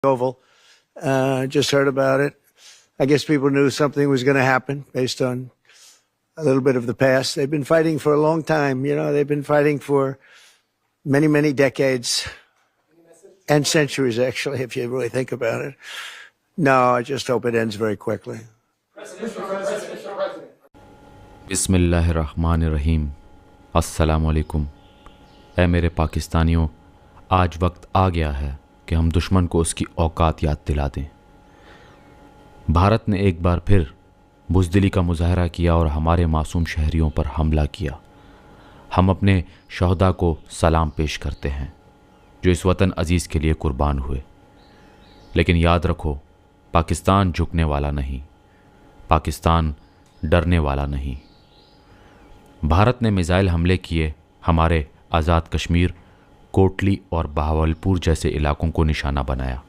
Oval. Just heard about it. I guess people knew something was going to happen based on a little bit of the past. They've been fighting for a long time. You know, they've been fighting for many, many decades and centuries, actually, if you really think about it. No, I just hope it ends very quickly. बिस्मिल्लाहिर्रहमानिर्रहीम। अस्सलामुअलैकुम। ऐ मेरे पाकिस्तानियों, आज वक्त आ गया है कि हम दुश्मन को उसकी औकात याद दिला दें। भारत ने एक बार फिर बुज़दिली का मुजाहरा किया और हमारे मासूम शहरियों पर हमला किया। हम अपने शहदा को सलाम पेश करते हैं जो इस वतन अज़ीज़ के लिए कुर्बान हुए। लेकिन याद रखो, पाकिस्तान झुकने वाला नहीं, पाकिस्तान डरने वाला नहीं। भारत ने मिसाइल हमले किए, हमारे आज़ाद कश्मीर, कोटली और बहावलपुर जैसे इलाकों को निशाना बनाया।